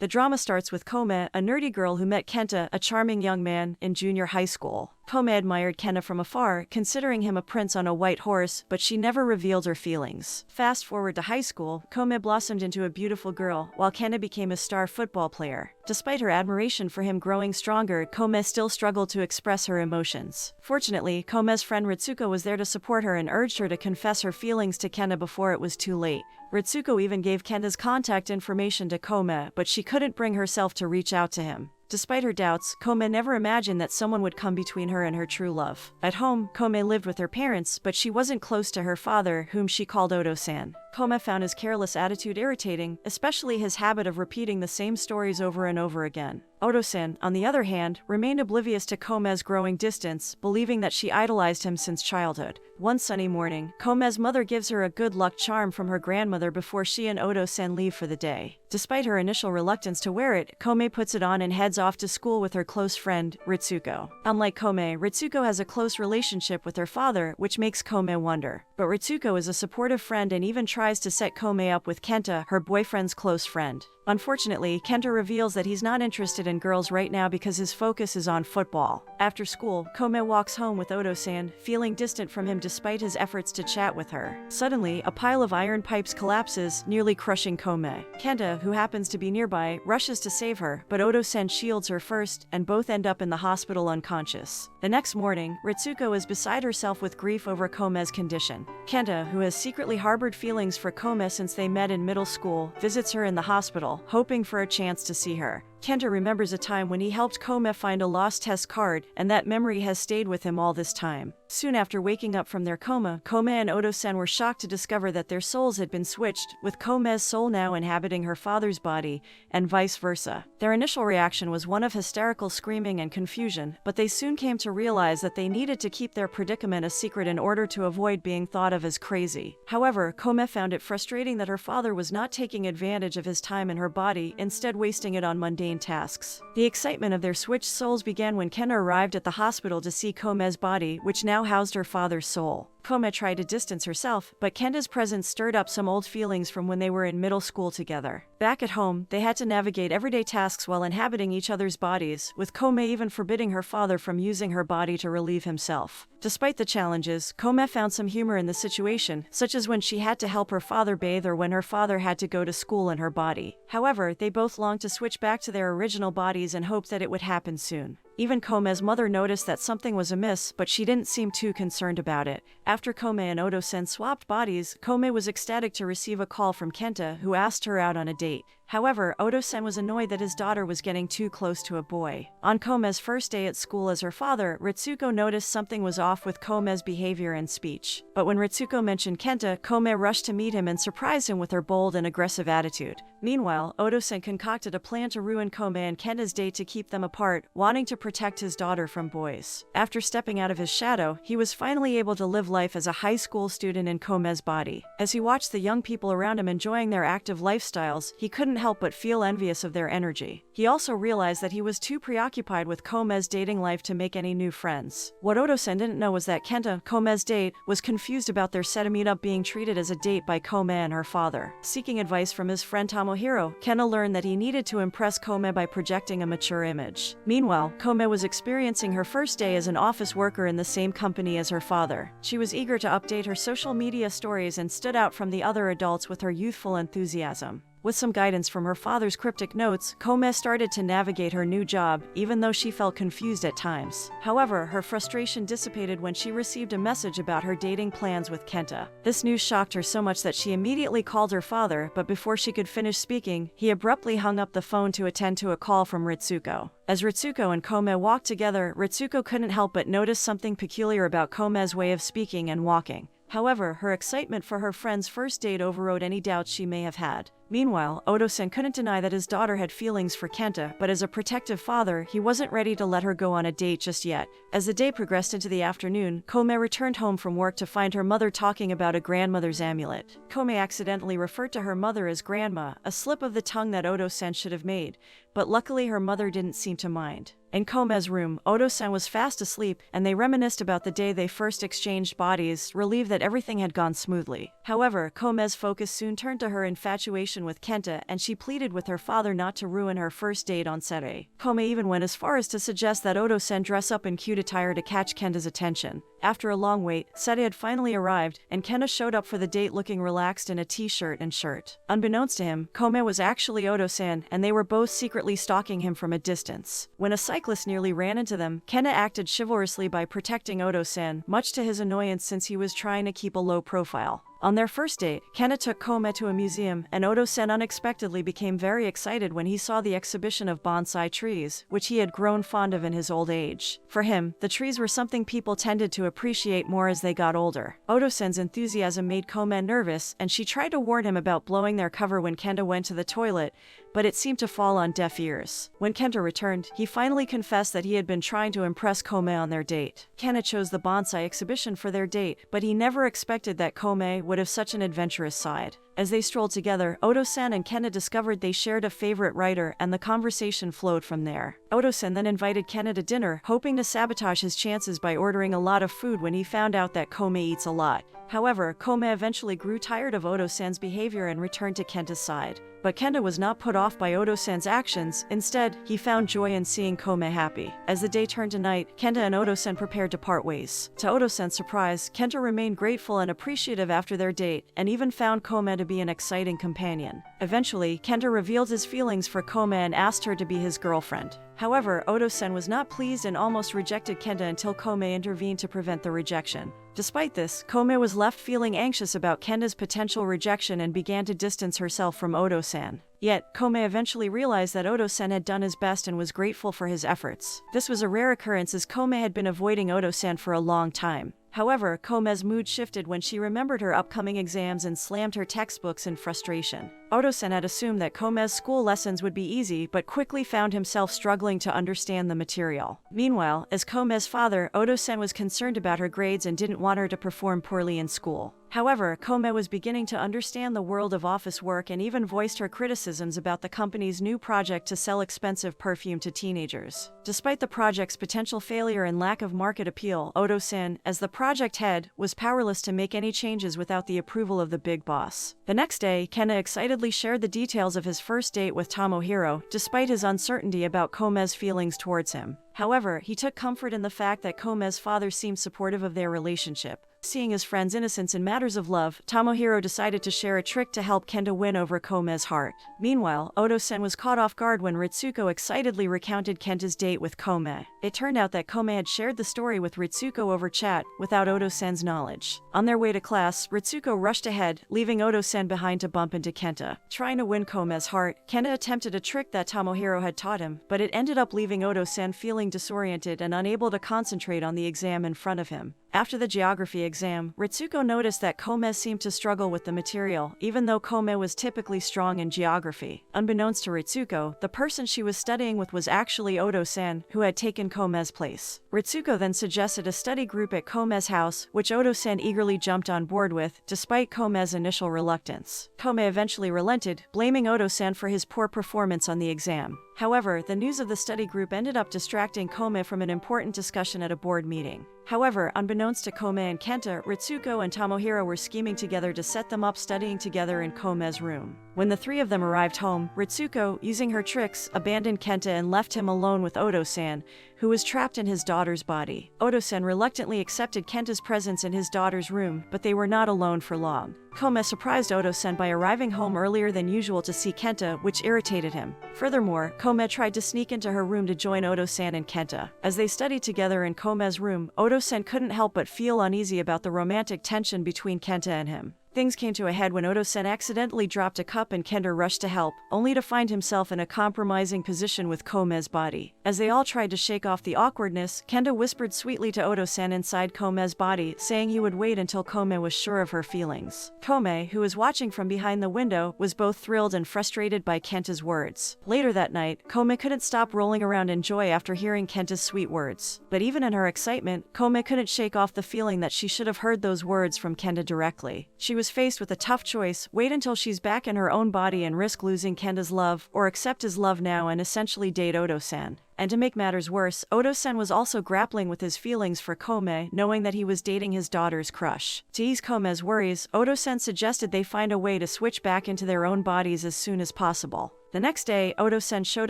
The drama starts with Kome, a nerdy girl who met Kenta, a charming young man, in junior high school. Kome admired Kenta from afar, considering him a prince on a white horse, but she never revealed her feelings. Fast forward to high school, Kome blossomed into a beautiful girl, while Kenta became a star football player. Despite her admiration for him growing stronger, Kome still struggled to express her emotions. Fortunately, Kome's friend Ritsuko was there to support her and urged her to confess her feelings to Kenta before it was too late. Ritsuko even gave Kenta's contact information to Kome, but she couldn't bring herself to reach out to him. Despite her doubts, Kome never imagined that someone would come between her and her true love. At home, Kome lived with her parents, but she wasn't close to her father, whom she called Odo-san. Kome found his careless attitude irritating, especially his habit of repeating the same stories over and over again. Odo-san, on the other hand, remained oblivious to Kome's growing distance, believing that she idolized him since childhood. One sunny morning, Kome's mother gives her a good luck charm from her grandmother before she and Odo-san leave for the day. Despite her initial reluctance to wear it, Kome puts it on and heads off to school with her close friend, Ritsuko. Unlike Kome, Ritsuko has a close relationship with her father, which makes Kome wonder. But Ritsuko is a supportive friend and even tries to set Kome up with Kenta, her boyfriend's close friend. Unfortunately, Kenta reveals that he's not interested in girls right now because his focus is on football. After school, Kome walks home with Odo-san, feeling distant from him despite his efforts to chat with her. Suddenly, a pile of iron pipes collapses, nearly crushing Kome. Kenta, who happens to be nearby, rushes to save her, but Odo-san shields her first, and both end up in the hospital unconscious. The next morning, Ritsuko is beside herself with grief over Kome's condition. Kenta, who has secretly harbored feelings for Kome since they met in middle school, visits her in the hospital, hoping for a chance to see her. Kenta remembers a time when he helped Kome find a lost test card, and that memory has stayed with him all this time. Soon after waking up from their coma, Kome and Odo-san were shocked to discover that their souls had been switched, with Kome's soul now inhabiting her father's body, and vice versa. Their initial reaction was one of hysterical screaming and confusion, but they soon came to realize that they needed to keep their predicament a secret in order to avoid being thought of as crazy. However, Kome found it frustrating that her father was not taking advantage of his time in her body, instead wasting it on mundane tasks. The excitement of their switched souls began when Kenta arrived at the hospital to see Kome's body, which now housed her father's soul. Kome tried to distance herself, but Kenta's presence stirred up some old feelings from when they were in middle school together. Back at home, they had to navigate everyday tasks while inhabiting each other's bodies, with Kome even forbidding her father from using her body to relieve himself. Despite the challenges, Kome found some humor in the situation, such as when she had to help her father bathe or when her father had to go to school in her body. However, they both longed to switch back to their original bodies and hoped that it would happen soon. Even Kome's mother noticed that something was amiss, but she didn't seem too concerned about it. After Kome and Odo-san swapped bodies, Kome was ecstatic to receive a call from Kenta, who asked her out on a date. However, Odo-san was annoyed that his daughter was getting too close to a boy. On Kome's first day at school as her father, Ritsuko noticed something was off with Kome's behavior and speech. But when Ritsuko mentioned Kenta, Kome rushed to meet him and surprised him with her bold and aggressive attitude. Meanwhile, Odo-san concocted a plan to ruin Kome and Kenta's date to keep them apart, wanting to protect his daughter from boys. After stepping out of his shadow, he was finally able to live life as a high school student in Kome's body. As he watched the young people around him enjoying their active lifestyles, he couldn't help but feel envious of their energy. He also realized that he was too preoccupied with Kome's dating life to make any new friends. What Odo-san didn't know was that Kenta, Kome's date, was confused about their set meetup being treated as a date by Kome and her father. Seeking advice from his friend Tomohiro, Kenta learned that he needed to impress Kome by projecting a mature image. Meanwhile, Kome was experiencing her first day as an office worker in the same company as her father. She was eager to update her social media stories and stood out from the other adults with her youthful enthusiasm. With some guidance from her father's cryptic notes, Kome started to navigate her new job, even though she felt confused at times. However, her frustration dissipated when she received a message about her dating plans with Kenta. This news shocked her so much that she immediately called her father, but before she could finish speaking, he abruptly hung up the phone to attend to a call from Ritsuko. As Ritsuko and Kome walked together, Ritsuko couldn't help but notice something peculiar about Kome's way of speaking and walking. However, her excitement for her friend's first date overrode any doubts she may have had. Meanwhile, Odo-san couldn't deny that his daughter had feelings for Kenta, but as a protective father, he wasn't ready to let her go on a date just yet. As the day progressed into the afternoon, Kome returned home from work to find her mother talking about a grandmother's amulet. Kome accidentally referred to her mother as grandma, a slip of the tongue that Odo-san should have made, but luckily her mother didn't seem to mind. In Kome's room, Odo-san was fast asleep, and they reminisced about the day they first exchanged bodies, relieved that everything had gone smoothly. However, Kome's focus soon turned to her infatuation with Kenta, and she pleaded with her father not to ruin her first date on Sere. Kome even went as far as to suggest that Odo-san dress up in cute attire to catch Kenta's attention. After a long wait, Sere had finally arrived, and Kenta showed up for the date looking relaxed in a t-shirt and shirt. Unbeknownst to him, Kome was actually Odo-san, and they were both secretly stalking him from a distance. When a cyclist nearly ran into them, Kenta acted chivalrously by protecting Odo-san, much to his annoyance since he was trying to keep a low profile. On their first date, Kenta took Kome to a museum, and Odo-san unexpectedly became very excited when he saw the exhibition of bonsai trees, which he had grown fond of in his old age. For him, the trees were something people tended to appreciate more as they got older. Odo-san's enthusiasm made Kome nervous, and she tried to warn him about blowing their cover when Kenta went to the toilet, but it seemed to fall on deaf ears. When Kenta returned, he finally confessed that he had been trying to impress Kome on their date. Kenta chose the bonsai exhibition for their date, but he never expected that Kome would have such an adventurous side. As they strolled together, Odo-san and Kenta discovered they shared a favorite writer, and the conversation flowed from there. Odo-san then invited Kenta to dinner, hoping to sabotage his chances by ordering a lot of food when he found out that Kome eats a lot. However, Kome eventually grew tired of Odo-san's behavior and returned to Kenta's side. But Kenta was not put off by Odo-san's actions. Instead, he found joy in seeing Kome happy. As the day turned to night, Kenta and Odo-san prepared to part ways. To Odo-san's surprise, Kenta remained grateful and appreciative after their date, and even found Kome to be an exciting companion. Eventually, Kenta revealed his feelings for Kome and asked her to be his girlfriend. However, Odo-san was not pleased and almost rejected Kenta until Kome intervened to prevent the rejection. Despite this, Kome was left feeling anxious about Kenta's potential rejection and began to distance herself from Odo-san. Yet, Kome eventually realized that Odo-san had done his best and was grateful for his efforts. This was a rare occurrence as Kome had been avoiding Odo-san for a long time. However, Kome's mood shifted when she remembered her upcoming exams and slammed her textbooks in frustration. Odo-san had assumed that Kome's school lessons would be easy, but quickly found himself struggling to understand the material. Meanwhile, as Kome's father, Odo-san was concerned about her grades and didn't want her to perform poorly in school. However, Kome was beginning to understand the world of office work and even voiced her criticisms about the company's new project to sell expensive perfume to teenagers. Despite the project's potential failure and lack of market appeal, Odo-san, as the project head, was powerless to make any changes without the approval of the big boss. The next day, Kenta excitedly shared the details of his first date with Tomohiro, despite his uncertainty about Kome's feelings towards him. However, he took comfort in the fact that Kome's father seemed supportive of their relationship. Seeing his friend's innocence in matters of love, Tomohiro decided to share a trick to help Kenta win over Kome's heart. Meanwhile, Odo-san was caught off guard when Ritsuko excitedly recounted Kenta's date with Kome. It turned out that Kome had shared the story with Ritsuko over chat, without Odo-san's knowledge. On their way to class, Ritsuko rushed ahead, leaving Odo-san behind to bump into Kenta. Trying to win Kome's heart, Kenta attempted a trick that Tomohiro had taught him, but it ended up leaving Odo-san feeling disoriented and unable to concentrate on the exam in front of him. After the geography exam, Ritsuko noticed that Kome seemed to struggle with the material, even though Kome was typically strong in geography. Unbeknownst to Ritsuko, the person she was studying with was actually Odo-san, who had taken Kome's place. Ritsuko then suggested a study group at Kome's house, which Odo-san eagerly jumped on board with, despite Kome's initial reluctance. Kome eventually relented, blaming Odo-san for his poor performance on the exam. However, the news of the study group ended up distracting Kome from an important discussion at a board meeting. However, unbeknownst to Kome and Kenta, Ritsuko and Tomohiro were scheming together to set them up studying together in Kome's room. When the three of them arrived home, Ritsuko, using her tricks, abandoned Kenta and left him alone with Odo-san, who was trapped in his daughter's body. Odo-san reluctantly accepted Kenta's presence in his daughter's room, but they were not alone for long. Kome surprised Odo-san by arriving home earlier than usual to see Kenta, which irritated him. Furthermore, Kome tried to sneak into her room to join Odo-san and Kenta. As they studied together in Kome's room, Odo-san couldn't help but feel uneasy about the romantic tension between Kenta and him. Things came to a head when Odo-san accidentally dropped a cup and Kenta rushed to help, only to find himself in a compromising position with Kome's body. As they all tried to shake off the awkwardness, Kenta whispered sweetly to Odo-san inside Kome's body, saying he would wait until Kome was sure of her feelings. Kome, who was watching from behind the window, was both thrilled and frustrated by Kenta's words. Later that night, Kome couldn't stop rolling around in joy after hearing Kenta's sweet words. But even in her excitement, Kome couldn't shake off the feeling that she should have heard those words from Kenta directly. She was faced with a tough choice: wait until she's back in her own body and risk losing Kenta's love, or accept his love now and essentially date Odo-san. And to make matters worse, Oto-sen was also grappling with his feelings for Kome, knowing that he was dating his daughter's crush. To ease Kome's worries, Oto-sen suggested they find a way to switch back into their own bodies as soon as possible. The next day, Oto-sen showed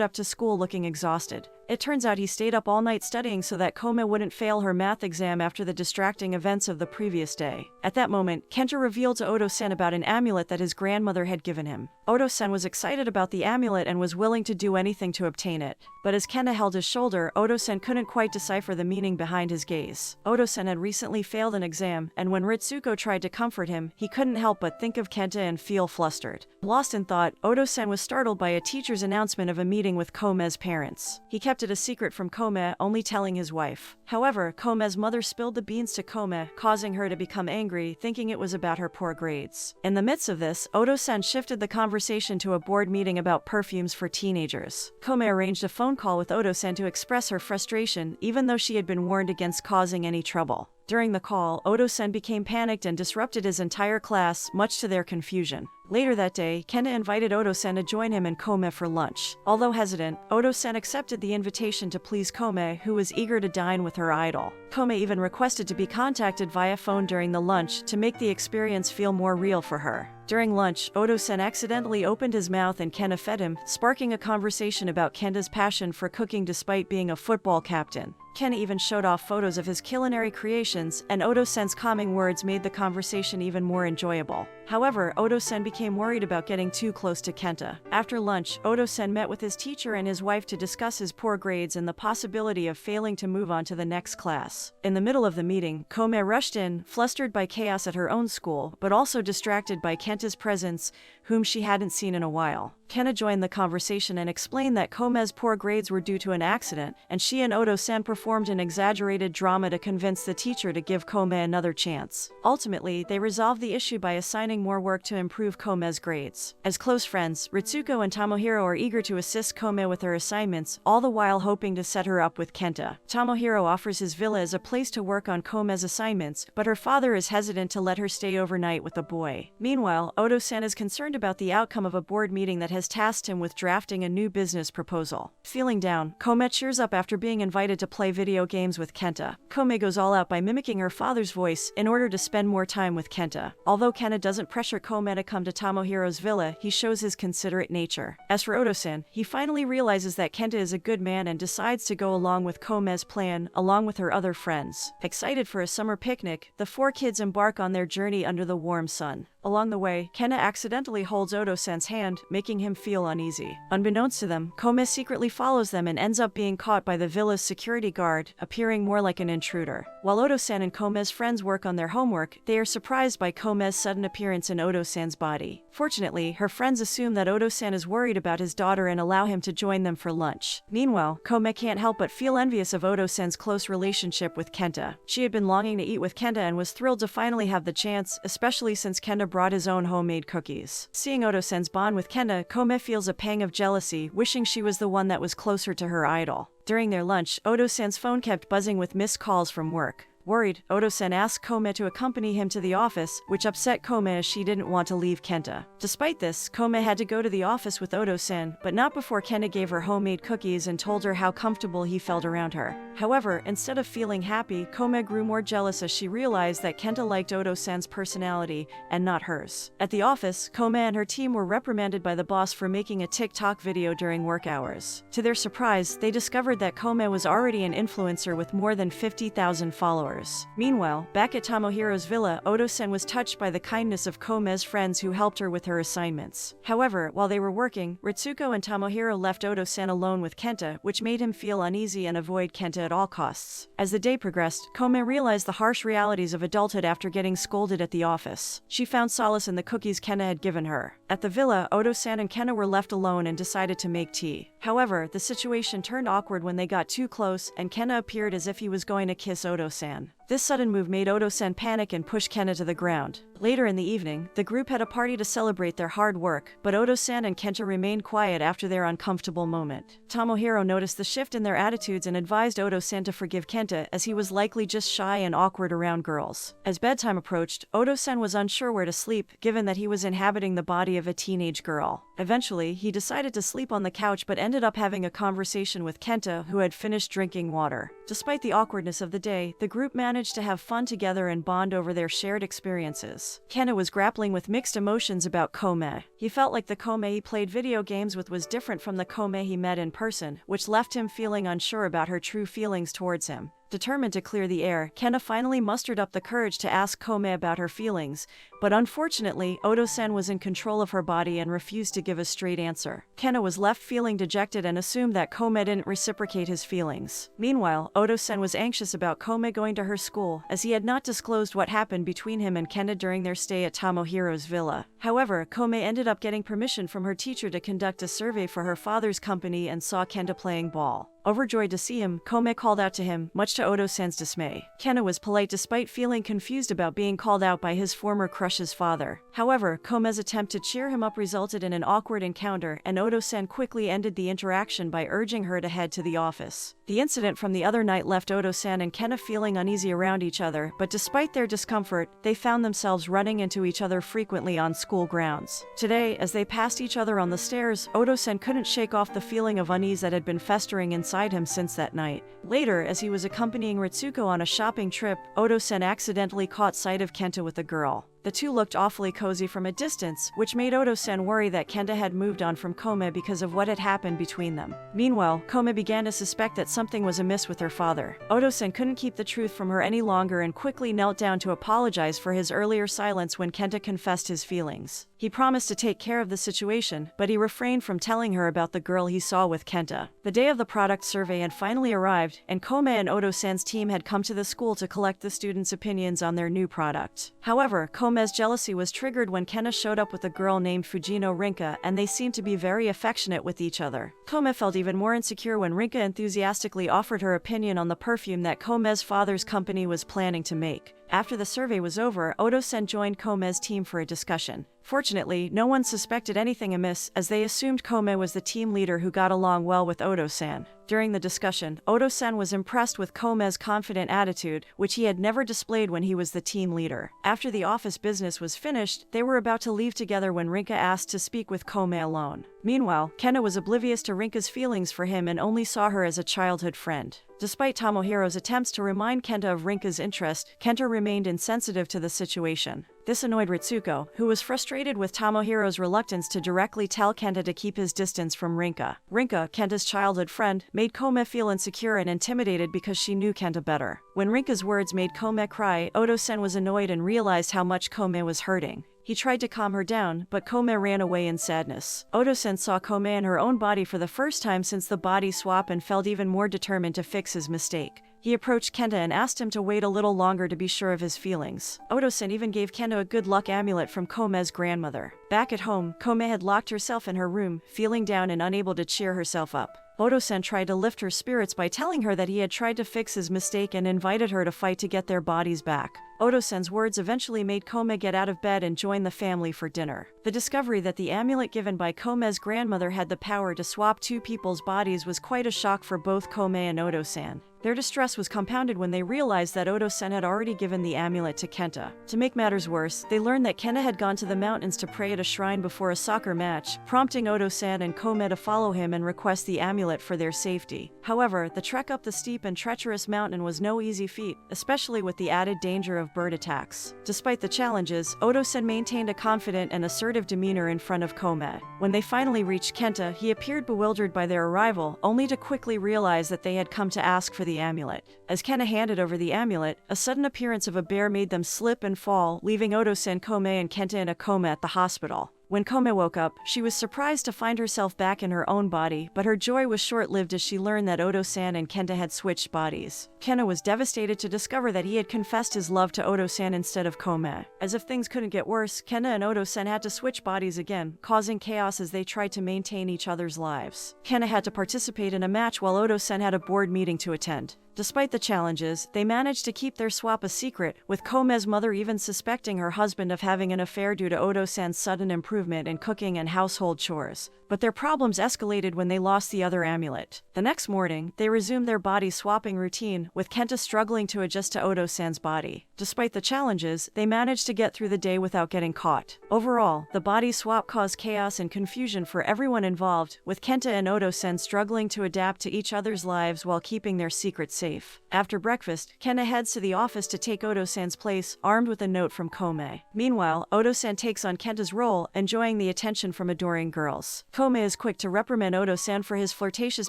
up to school looking exhausted. It turns out he stayed up all night studying so that Kome wouldn't fail her math exam after the distracting events of the previous day. At that moment, Kenta revealed to Oto-sen about an amulet that his grandmother had given him. Oto-sen was excited about the amulet and was willing to do anything to obtain it. But as Kenta held his shoulder, Oto-sen couldn't quite decipher the meaning behind his gaze. Oto-sen had recently failed an exam, and when Ritsuko tried to comfort him, he couldn't help but think of Kenta and feel flustered. Lost in thought, Oto-sen was startled by a teacher's announcement of a meeting with Kome's parents. He kept it a secret from Kome, only telling his wife. However, Kome's mother spilled the beans to Kome, causing her to become angry, thinking it was about her poor grades. In the midst of this, Oto-sen shifted the conversation to a board meeting about perfumes for teenagers. Kome arranged a phone call with Oto-sen to express her frustration, even though she had been warned against causing any trouble. During the call, Oto-sen became panicked and disrupted his entire class, much to their confusion. Later that day, Kenta invited Oto-sen to join him and Kome for lunch. Although hesitant, Oto-sen accepted the invitation to please Kome, who was eager to dine with her idol. Kome even requested to be contacted via phone during the lunch to make the experience feel more real for her. During lunch, Oto-sen accidentally opened his mouth and Kenta fed him, sparking a conversation about Kenta's passion for cooking despite being a football captain. Kenta even showed off photos of his culinary creations, and Oto-sen's calming words made the conversation even more enjoyable. However, Oto-sen became worried about getting too close to Kenta. After lunch, Oto-sen met with his teacher and his wife to discuss his poor grades and the possibility of failing to move on to the next class. In the middle of the meeting, Kome rushed in, flustered by chaos at her own school, but also distracted by Kenta's presence, whom she hadn't seen in a while. Kenta joined the conversation and explained that Kome's poor grades were due to an accident, and she and Oto-sen performed an exaggerated drama to convince the teacher to give Kome another chance. Ultimately, they resolved the issue by assigning more work to improve Kome's grades. As close friends, Ritsuko and Tomohiro are eager to assist Kome with her assignments, all the while hoping to set her up with Kenta. Tomohiro offers his villa as a place to work on Kome's assignments, but her father is hesitant to let her stay overnight with the boy. Meanwhile, Oto-sen is concerned about the outcome of a board meeting that has tasked him with drafting a new business proposal. Feeling down, Kome cheers up after being invited to play video games with Kenta. Kome goes all out by mimicking her father's voice in order to spend more time with Kenta. Although Kenta doesn't pressure Kome to come to Tomohiro's villa, he shows his considerate nature. As for Oto-sen, he finally realizes that Kenta is a good man and decides to go along with Kome's plan, along with her other friends. Excited for a summer picnic, the four kids embark on their journey under the warm sun. Along the way, Kenta accidentally holds Oto-sen's hand, making him feel uneasy. Unbeknownst to them, Kome secretly follows them and ends up being caught by the villa's security guard, appearing more like an intruder. While Oto-sen and Kome's friends work on their homework, they are surprised by Kome's sudden appearance in Oto-sen's body. Fortunately, her friends assume that Oto-sen is worried about his daughter and allow him to join them for lunch. Meanwhile, Kome can't help but feel envious of Oto-sen's close relationship with Kenta. She had been longing to eat with Kenta and was thrilled to finally have the chance, especially since Kenta brought his own homemade cookies. Seeing Oto-sen's bond with Kenta, Kome feels a pang of jealousy, wishing she was the one that was closer to her idol. During their lunch, Oto-sen's phone kept buzzing with missed calls from work. Worried, Oto-sen asked Kome to accompany him to the office, which upset Kome as she didn't want to leave Kenta. Despite this, Kome had to go to the office with Oto-sen, but not before Kenta gave her homemade cookies and told her how comfortable he felt around her. However, instead of feeling happy, Kome grew more jealous as she realized that Kenta liked Oto-sen's personality, and not hers. At the office, Kome and her team were reprimanded by the boss for making a TikTok video during work hours. To their surprise, they discovered that Kome was already an influencer with more than 50,000 followers. Meanwhile, back at Tomohiro's villa, Oto-sen was touched by the kindness of Kome's friends who helped her with her assignments. However, while they were working, Ritsuko and Tomohiro left Oto-sen alone with Kenta, which made him feel uneasy and avoid Kenta at all costs. As the day progressed, Kome realized the harsh realities of adulthood after getting scolded at the office. She found solace in the cookies Kenta had given her. At the villa, Oto-sen and Kenta were left alone and decided to make tea. However, the situation turned awkward when they got too close, and Kenta appeared as if he was going to kiss Oto-san. This sudden move made Odo-san panic and push Kenta to the ground. Later in the evening, the group had a party to celebrate their hard work, but Odo-san and Kenta remained quiet after their uncomfortable moment. Tomohiro noticed the shift in their attitudes and advised Odo-san to forgive Kenta, as he was likely just shy and awkward around girls. As bedtime approached, Odo-san was unsure where to sleep, given that he was inhabiting the body of a teenage girl. Eventually, he decided to sleep on the couch but ended up having a conversation with Kenta, who had finished drinking water. Despite the awkwardness of the day, the group managed to have fun together and bond over their shared experiences. Kenta was grappling with mixed emotions about Kome. He felt like the Kome he played video games with was different from the Kome he met in person, which left him feeling unsure about her true feelings towards him. Determined to clear the air, Kenta finally mustered up the courage to ask Kome about her feelings, but unfortunately, Odo-san was in control of her body and refused to give a straight answer. Kenta was left feeling dejected and assumed that Kome didn't reciprocate his feelings. Meanwhile, Odo-san was anxious about Kome going to her school, as he had not disclosed what happened between him and Kenta during their stay at Tomohiro's villa. However, Kome ended up getting permission from her teacher to conduct a survey for her father's company and saw Kenta playing ball. Overjoyed to see him, Kome called out to him, much to Odo-san's dismay. Kenta was polite despite feeling confused about being called out by his former crush's father. However, Kome's attempt to cheer him up resulted in an awkward encounter, and Odo-san quickly ended the interaction by urging her to head to the office. The incident from the other night left Odo-san and Kenta feeling uneasy around each other, but despite their discomfort, they found themselves running into each other frequently on school grounds. Today, as they passed each other on the stairs, Odo-san couldn't shake off the feeling of unease that had been festering inside him since that night. Later, as he was accompanying Ritsuko on a shopping trip, Odo-san accidentally caught sight of Kenta with a girl. The two looked awfully cozy from a distance, which made Odo-san worry that Kenta had moved on from Kome because of what had happened between them. Meanwhile, Kome began to suspect that something was amiss with her father. Odo-san couldn't keep the truth from her any longer and quickly knelt down to apologize for his earlier silence when Kenta confessed his feelings. He promised to take care of the situation, but he refrained from telling her about the girl he saw with Kenta. The day of the product survey had finally arrived, and Kome and Odo-san's team had come to the school to collect the students' opinions on their new product. However, Kome's jealousy was triggered when Kenta showed up with a girl named Fujino Rinka, and they seemed to be very affectionate with each other. Kome felt even more insecure when Rinka enthusiastically offered her opinion on the perfume that Kome's father's company was planning to make. After the survey was over, Odo-san joined Kome's team for a discussion. Fortunately, no one suspected anything amiss, as they assumed Kome was the team leader who got along well with Odo-san. During the discussion, Odo-san was impressed with Kome's confident attitude, which he had never displayed when he was the team leader. After the office business was finished, they were about to leave together when Rinka asked to speak with Kome alone. Meanwhile, Kenta was oblivious to Rinka's feelings for him and only saw her as a childhood friend. Despite Tomohiro's attempts to remind Kenta of Rinka's interest, Kenta remained insensitive to the situation. This annoyed Ritsuko, who was frustrated with Tomohiro's reluctance to directly tell Kenta to keep his distance from Rinka. Rinka, Kenta's childhood friend, made Kome feel insecure and intimidated because she knew Kenta better. When Rinka's words made Kome cry, Odo-san was annoyed and realized how much Kome was hurting. He tried to calm her down, but Kome ran away in sadness. Odo-san saw Kome in her own body for the first time since the body swap and felt even more determined to fix his mistake. He approached Kenta and asked him to wait a little longer to be sure of his feelings. Odo-san even gave Kenta a good luck amulet from Kome's grandmother. Back at home, Kome had locked herself in her room, feeling down and unable to cheer herself up. Odo-san tried to lift her spirits by telling her that he had tried to fix his mistake and invited her to fight to get their bodies back. Odo-san's words eventually made Kome get out of bed and join the family for dinner. The discovery that the amulet given by Kome's grandmother had the power to swap two people's bodies was quite a shock for both Kome and Odo-san. Their distress was compounded when they realized that Odo-san had already given the amulet to Kenta. To make matters worse, they learned that Kenta had gone to the mountains to pray at a shrine before a soccer match, prompting Odo-san and Kome to follow him and request the amulet for their safety. However, the trek up the steep and treacherous mountain was no easy feat, especially with the added danger of bird attacks. Despite the challenges, Odo-san maintained a confident and assertive demeanor in front of Kome. When they finally reached Kenta, he appeared bewildered by their arrival, only to quickly realize that they had come to ask for the amulet. As Kenta handed over the amulet, a sudden appearance of a bear made them slip and fall, leaving Odo-san, Kome, and Kenta in a coma at the hospital. When Kome woke up, she was surprised to find herself back in her own body, but her joy was short-lived as she learned that Odo-san and Kenta had switched bodies. Kenta was devastated to discover that he had confessed his love to Odo-san instead of Kome. As if things couldn't get worse, Kenta and Odo-san had to switch bodies again, causing chaos as they tried to maintain each other's lives. Kenta had to participate in a match while Odo-san had a board meeting to attend. Despite the challenges, they manage to keep their swap a secret, with Kome's mother even suspecting her husband of having an affair due to Odo-san's sudden improvement in cooking and household chores. But their problems escalated when they lost the other amulet. The next morning, they resumed their body swapping routine, with Kenta struggling to adjust to Odo-san's body. Despite the challenges, they managed to get through the day without getting caught. Overall, the body swap caused chaos and confusion for everyone involved, with Kenta and Odo-san struggling to adapt to each other's lives while keeping their secrets safe. After breakfast, Kenta heads to the office to take Odo-san's place, armed with a note from Kome. Meanwhile, Odo-san takes on Kenta's role, enjoying the attention from adoring girls. Kome is quick to reprimand Odo-san for his flirtatious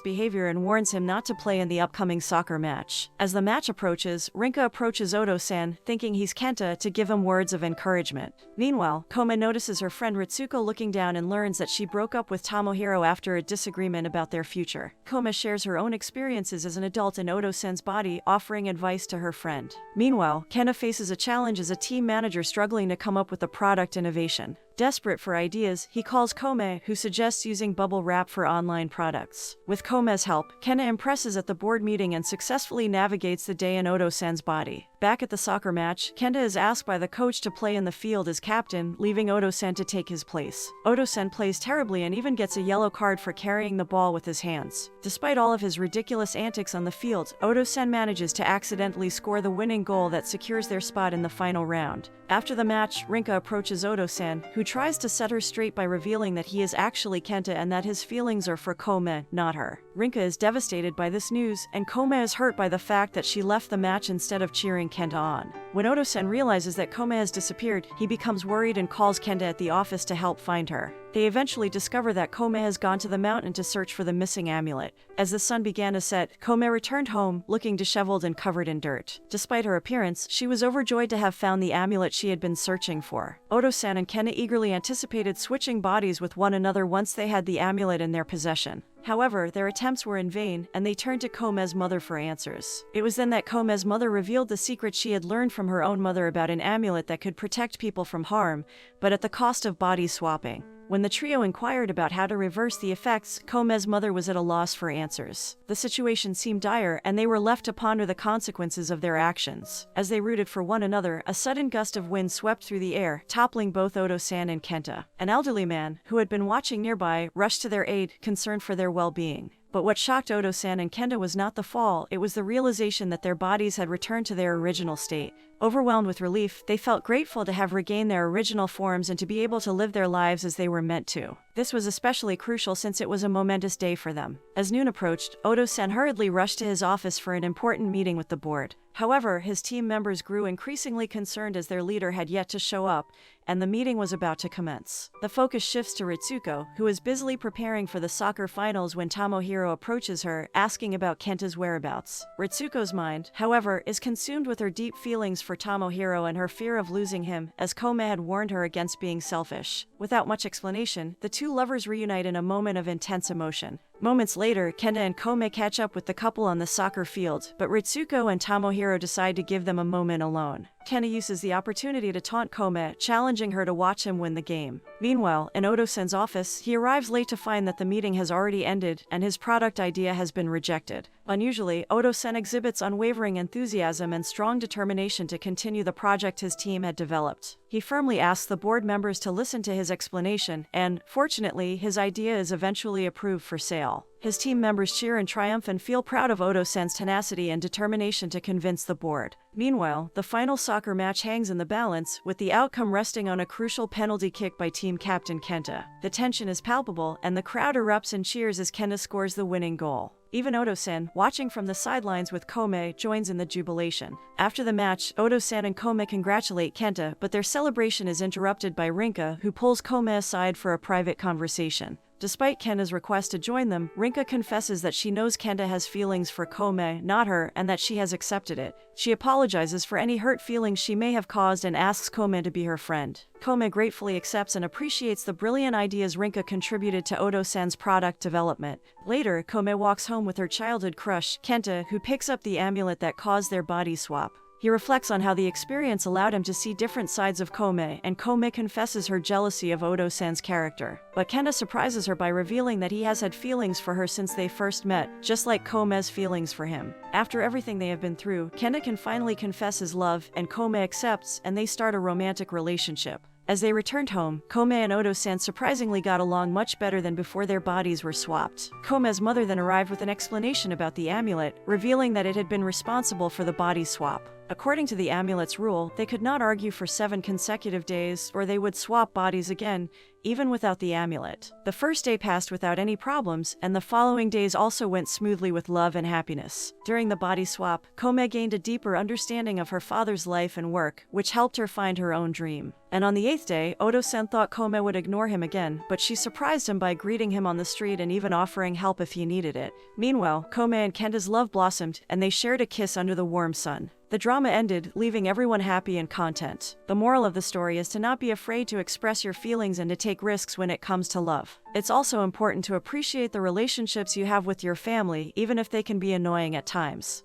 behavior and warns him not to play in the upcoming soccer match. As the match approaches, Rinka approaches Odo-san, thinking he's Kenta, to give him words of encouragement. Meanwhile, Kome notices her friend Ritsuko looking down and learns that she broke up with Tomohiro after a disagreement about their future. Kome shares her own experiences as an adult in Odo-san's body, offering advice to her friend. Meanwhile, Kenta faces a challenge as a team manager struggling to come up with a product innovation. Desperate for ideas, he calls Kome, who suggests using bubble wrap for online products. With Kome's help, Kenta impresses at the board meeting and successfully navigates the day in Odo-san's body. Back at the soccer match, Kenta is asked by the coach to play in the field as captain, leaving Odo-san to take his place. Odo-san plays terribly and even gets a yellow card for carrying the ball with his hands. Despite all of his ridiculous antics on the field, Odo-san manages to accidentally score the winning goal that secures their spot in the final round. After the match, Rinka approaches Odo-san, who tries to set her straight by revealing that he is actually Kenta and that his feelings are for Kome, not her. Rinka is devastated by this news, and Kome is hurt by the fact that she left the match instead of cheering Kenta on. When Odo-san realizes that Kome has disappeared, he becomes worried and calls Kenta at the office to help find her. They eventually discover that Kome has gone to the mountain to search for the missing amulet. As the sun began to set, Kome returned home, looking disheveled and covered in dirt. Despite her appearance, she was overjoyed to have found the amulet she had been searching for. Odo-san and Kenta eagerly anticipated switching bodies with one another once they had the amulet in their possession. However, their attempts were in vain, and they turned to Kome's mother for answers. It was then that Kome's mother revealed the secret she had learned from her own mother about an amulet that could protect people from harm, but at the cost of body swapping. When the trio inquired about how to reverse the effects, Kome's mother was at a loss for answers. The situation seemed dire, and they were left to ponder the consequences of their actions. As they rooted for one another, a sudden gust of wind swept through the air, toppling both Odo-san and Kenta. An elderly man, who had been watching nearby, rushed to their aid, concerned for their well-being. But what shocked Odo-san and Kenta was not the fall, it was the realization that their bodies had returned to their original state. Overwhelmed with relief, they felt grateful to have regained their original forms and to be able to live their lives as they were meant to. This was especially crucial since it was a momentous day for them. As noon approached, Odo-san hurriedly rushed to his office for an important meeting with the board. However, his team members grew increasingly concerned as their leader had yet to show up, and the meeting was about to commence. The focus shifts to Ritsuko, who is busily preparing for the soccer finals when Tomohiro approaches her, asking about Kenta's whereabouts. Ritsuko's mind, however, is consumed with her deep feelings for Tomohiro and her fear of losing him, as Kome had warned her against being selfish. Without much explanation, the two lovers reunite in a moment of intense emotion. Moments later, Kenta and Kome catch up with the couple on the soccer field, but Ritsuko and Tomohiro decide to give them a moment alone. Kenta uses the opportunity to taunt Kome, challenging her to watch him win the game. Meanwhile, in Odo-san's office, he arrives late to find that the meeting has already ended and his product idea has been rejected. Unusually, Odo-san exhibits unwavering enthusiasm and strong determination to continue the project his team had developed. He firmly asks the board members to listen to his explanation, and, fortunately, his idea is eventually approved for sale. His team members cheer in triumph and feel proud of Odo-san's tenacity and determination to convince the board. Meanwhile, the final soccer match hangs in the balance, with the outcome resting on a crucial penalty kick by team captain Kenta. The tension is palpable, and the crowd erupts in cheers as Kenta scores the winning goal. Even Odo-san, watching from the sidelines with Kome, joins in the jubilation. After the match, Odo-san and Kome congratulate Kenta, but their celebration is interrupted by Rinka, who pulls Kome aside for a private conversation. Despite Kenta's request to join them, Rinka confesses that she knows Kenta has feelings for Kome, not her, and that she has accepted it. She apologizes for any hurt feelings she may have caused and asks Kome to be her friend. Kome gratefully accepts and appreciates the brilliant ideas Rinka contributed to Odo-san's product development. Later, Kome walks home with her childhood crush, Kenta, who picks up the amulet that caused their body swap. He reflects on how the experience allowed him to see different sides of Kome, and Kome confesses her jealousy of Odo-san's character. But Kenta surprises her by revealing that he has had feelings for her since they first met, just like Kome's feelings for him. After everything they have been through, Kenta can finally confess his love, and Kome accepts, and they start a romantic relationship. As they returned home, Kome and Odo-san surprisingly got along much better than before their bodies were swapped. Kome's mother then arrived with an explanation about the amulet, revealing that it had been responsible for the body swap. According to the amulet's rule, they could not argue for 7 consecutive days, or they would swap bodies again, even without the amulet. The first day passed without any problems, and the following days also went smoothly with love and happiness. During the body swap, Kome gained a deeper understanding of her father's life and work, which helped her find her own dream. And on the 8th day, Odo-san thought Kome would ignore him again, but she surprised him by greeting him on the street and even offering help if he needed it. Meanwhile, Kome and Kenta's love blossomed, and they shared a kiss under the warm sun. The drama ended, leaving everyone happy and content. The moral of the story is to not be afraid to express your feelings and to take risks when it comes to love. It's also important to appreciate the relationships you have with your family, even if they can be annoying at times.